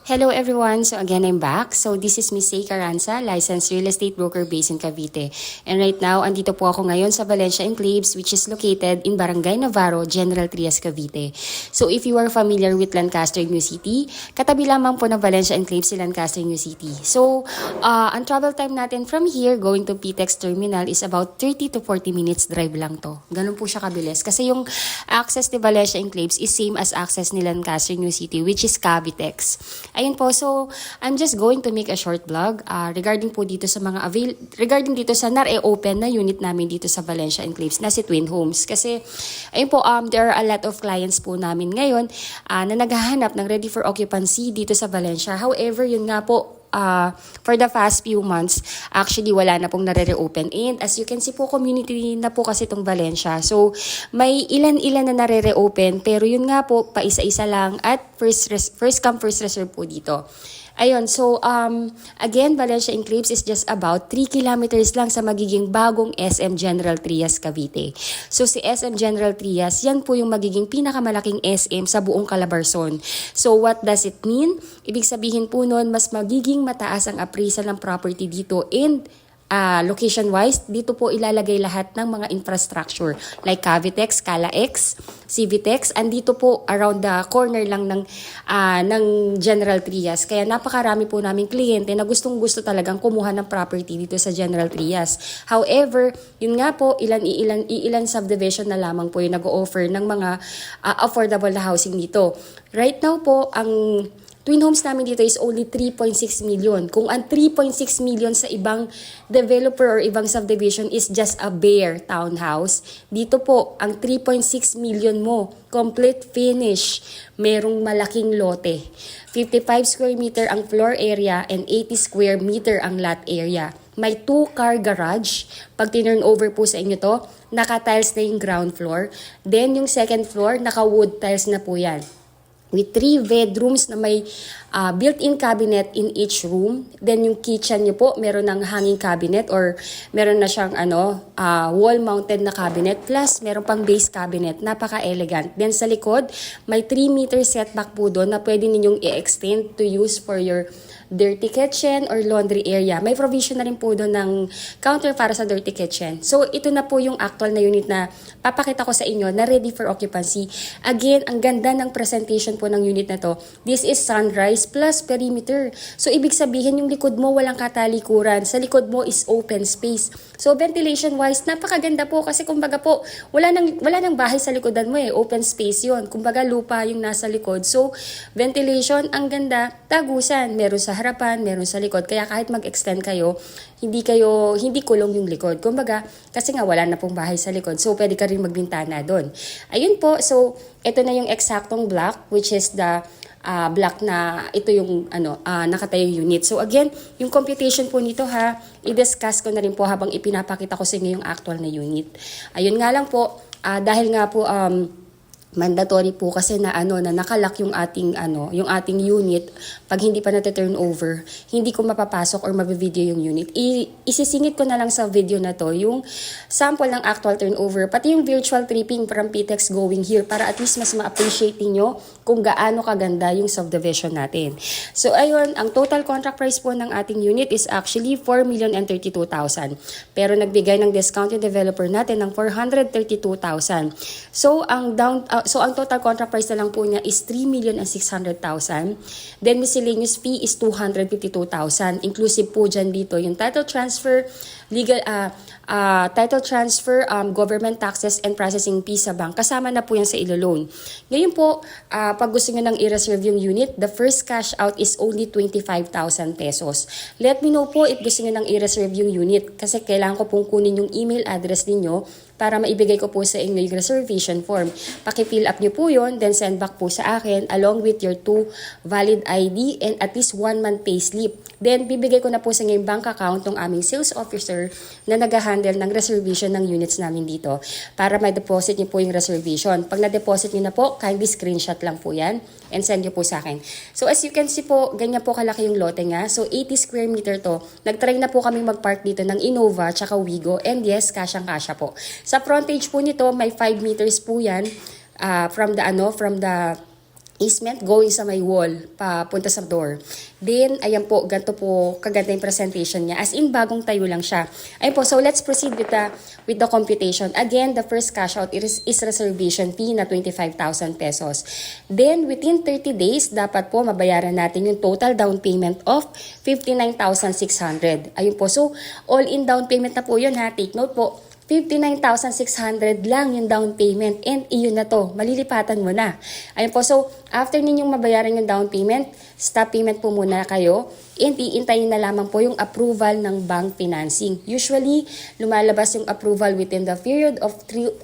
Hello everyone! So again, I'm back. So this is Miss Say Caranza, licensed real estate broker based in Cavite. And right now, andito po ako ngayon sa Valencia Enclaves, which is located in Barangay Navarro, General Trias, Cavite. So if you are familiar with Lancaster, New City, katabi lamang po ng Valencia Enclaves si Lancaster, New City. So ang travel time natin from here going to PTEX Terminal is about 30 to 40 minutes drive lang to. Ganun po siya kabilis. Kasi yung access ni Valencia Enclaves is same as access ni Lancaster, New City, which is Cavitex. Ayun po, so I'm just going to make a short vlog regarding po dito sa mga regarding dito sa open na unit namin dito sa Valencia Enclaves na si Twin Homes. Kasi ayun po, there are a lot of clients po namin ngayon na naghahanap ng ready for occupancy dito sa Valencia. However, yun nga po, for the past few months, actually wala na pong nare-reopen. And as you can see po, community na po kasi itong Valencia. So, may ilan-ilan na nare-reopen. Pero yun nga po, paisa-isa lang at first come, first reserve po dito. Ayun, so again, Valencia Enclaves is just about 3 kilometers lang sa magiging bagong SM General Trias, Cavite. So si SM General Trias, yan po yung magiging pinakamalaking SM sa buong Calabarzon. So what does it mean? Ibig sabihin po nun, mas magiging mataas ang appraisal ng property dito and location-wise, dito po ilalagay lahat ng mga infrastructure like Cavitex, Calax, Civitex, andito po around the corner lang ng General Trias. Kaya napakarami po naming kliyente na gustong-gusto talagang kumuha ng property dito sa General Trias. However, yun nga po, ilan subdivision na lamang po yung nag-o-offer ng mga affordable na housing dito. Right now po, ang Twin Homes namin dito is only 3.6 million. Kung ang 3.6 million sa ibang developer or ibang subdivision is just a bare townhouse, dito po, ang 3.6 million mo, complete finish, merong malaking lote. 55 square meter ang floor area and 80 square meter ang lot area. May 2-car garage. Pag tinurn over po sa inyo to, naka-tiles na yung ground floor. Then yung second floor, naka-wood tiles na po yan. With 3 bedrooms na may built-in cabinet in each room. Then yung kitchen nyo po, meron ng hanging cabinet or meron na siyang wall-mounted na cabinet. Plus, meron pang base cabinet. Napaka-elegant. Then sa likod, may 3 meter setback po doon na pwede ninyong i-extend to use for your dirty kitchen or laundry area. May provision na rin po doon ng counter para sa dirty kitchen. So, ito na po yung actual na unit na papakita ko sa inyo na ready for occupancy. Again, ang ganda ng presentation po ng unit na to. This is sunrise plus perimeter. So, ibig sabihin yung likod mo walang katalikuran. Sa likod mo is open space. So, ventilation-wise, napakaganda po kasi kumbaga po, wala nang bahay sa likodan mo eh. Open space yon. Kumbaga lupa yung nasa likod. So, ventilation, ang ganda, tagusan. Meron sa harapan, meron sa likod. Kaya kahit mag-extend kayo, hindi kulong yung likod. Kumbaga, kasi nga wala na pong bahay sa likod. So, pwede ka rin magbintana doon. Ayun po. So, ito na yung eksaktong block, which is the block na ito yung nakatayong unit. So, again, yung computation po nito i-discuss ko na rin po habang ipinapakita ko sa inyo yung actual na unit. Ayun nga lang po, dahil nga po, mandatory po kasi na nakalak yung ating unit. Pag hindi pa turn over, hindi ko mapapasok or mabivideo yung unit. Isisingit ko na lang sa video na to yung sample ng actual turnover, pati yung virtual tripping from PTEX going here para at least mas ma-appreciate niyo kung gaano kaganda yung subdivision natin. So ayun, ang total contract price po ng ating unit is actually 4,032,000. Pero nagbigay ng discount yung developer natin ng 432,000. So ang total contract price na lang po niya is 3,600,000. Then miscellaneous fee is 252,000. Inclusive po dyan dito yung title transfer, government taxes and processing fee sa bank. Kasama na po yan sa ilo-loan. Ngayon po, pag gusto nyo nang i-reserve yung unit, the first cash out is only 25,000 pesos. Let me know po if gusto nyo nang i-reserve yung unit kasi kailangan ko pong kunin yung email address ninyo para maibigay ko po sa inyo yung reservation form. Paki-fill up nyo po yun, then send back po sa akin along with your 2 valid ID and at least 1 month payslip. Then, bibigay ko na po sa inyo yung bank account ng aming sales officer na nag-handle ng reservation ng units namin dito para may deposit nyo po yung reservation. Pag na-deposit nyo na po, kindly screenshot lang po yan and send nyo po sa akin. So, as you can see po, ganyan po kalaki yung lote nga. So, 80 square meter to. Nag-try na po kami mag-park dito ng Innova tsaka Wigo and yes, kasyang-kasya po. Sa frontage po nito, may 5 meters po yan from the easement going sa may wall, papunta sa door. Then, ayan po, ganito po, kaganda yung presentation niya. As in, bagong tayo lang siya. Ayan po, so let's proceed with the computation. Again, the first cash out is reservation fee na 25,000 pesos. Then, within 30 days, dapat po mabayaran natin yung total down payment of 59,600. Ayun po, so all-in down payment na po yun ha. Take note po, 59,600 lang yung down payment and iyon na to, malilipatan mo na. Ayun po, so after ninyong mabayaran yung down payment, stop payment po muna kayo and iintayin na lamang po yung approval ng bank financing. Usually, lumalabas yung approval within the period of 2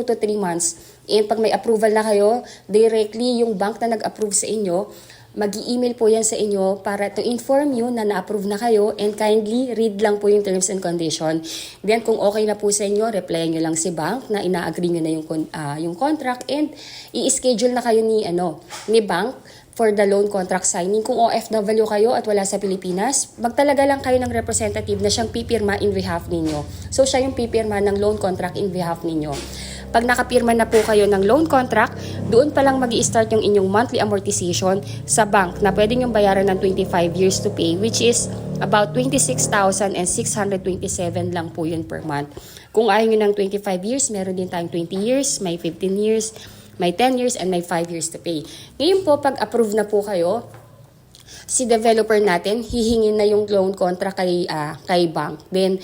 to 3 months. And pag may approval na kayo, directly yung bank na nag-approve sa inyo, mag-i-email po yan sa inyo para to inform you na na-approve na kayo and kindly read lang po yung terms and condition. Then kung okay na po sa inyo, replyan nyo lang si bank na ina-agree nyo na yung contract and i-schedule na kayo ni bank for the loan contract signing. Kung OFW kayo at wala sa Pilipinas, magtalaga lang kayo ng representative na siyang pipirma in behalf ninyo. So siya yung pipirma ng loan contract in behalf ninyo. Pag nakapirma na po kayo ng loan contract, doon pa lang mag-i-start yung inyong monthly amortization sa bank na pwede nyo bayaran ng 25 years to pay, which is about 26,627 lang po yun per month. Kung ayaw nyo ng 25 years, meron din tayong 20 years, may 15 years, may 10 years, and may 5 years to pay. Ngayon po, pag approve na po kayo, si developer natin, hihingin na yung loan contract kay bank. Then,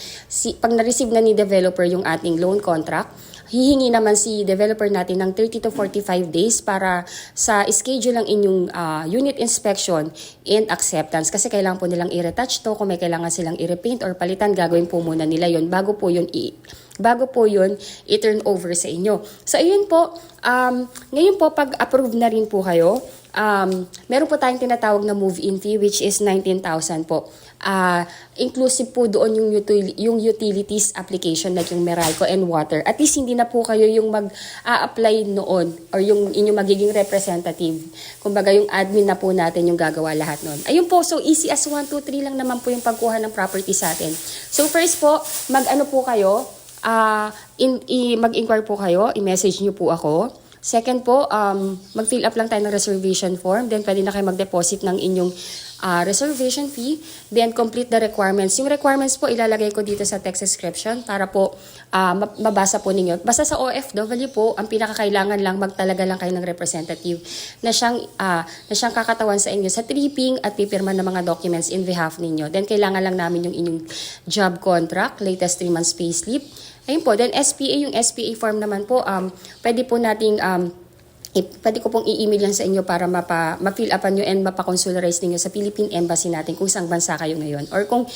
pag na-receive na ni developer yung ating loan contract, hihingi naman si developer natin ng 30 to 45 days para sa schedule ng inyong unit inspection and acceptance. Kasi kailangan po nilang i-retouch to. Kung may kailangan silang i-repaint or palitan, gagawin po muna nila yon bago po yun i-turn over sa inyo. So, ayun po. Ngayon po, pag approve na rin po kayo, meron po tayong tinatawag na move-in fee which is 19,000 po. Inclusive po doon yung utilities application like yung Meralco and water. At least hindi na po kayo yung mag-a-apply noon or yung inyong magiging representative. Kumbaga yung admin na po natin yung gagawa lahat noon. Ayun po, so easy as 1, 2, 3 lang naman po yung pagkuha ng property sa atin. So first po, mag-ano po kayo, mag-inquire po kayo, i-message nyo po ako. Second po, mag-fill up lang tayo ng reservation form. Then, pwede na kayo mag-deposit ng inyong reservation fee. Then, complete the requirements. Yung requirements po, ilalagay ko dito sa text description para po mabasa po ninyo. Basta sa OFW po, ang pinakakailangan lang, magtalaga lang kayo ng representative na siyang kakatawan sa inyo sa tripping at pipirma ng mga documents in behalf ninyo. Then, kailangan lang namin yung inyong job contract, latest 3 months payslip. Ayun po, then SPA, yung SPA form naman po, pwede po nating, pwede ko pong i-email yan sa inyo para ma-fill upan nyo and mapakonsularize ninyo sa Philippine Embassy natin kung saan bansa kayo ngayon. Or kung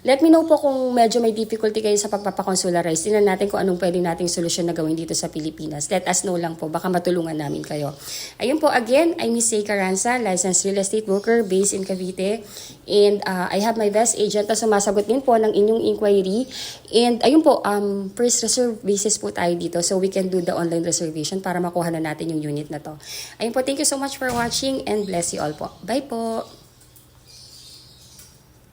let me know po kung medyo may difficulty kayo sa pagpapakonsularize. Tingnan natin kung anong pwede nating solusyon na gawin dito sa Pilipinas. Let us know lang po, baka matulungan namin kayo. Ayun po, again, I'm Miss Say Carranza, licensed real estate broker based in Cavite. And I have my best agent na sumasagot din po ng inyong inquiry. And ayun po, first reserve basis po tayo dito. So we can do the online reservation para makuha na natin yung unit na to. Ayun po, thank you so much for watching and bless you all po. Bye po!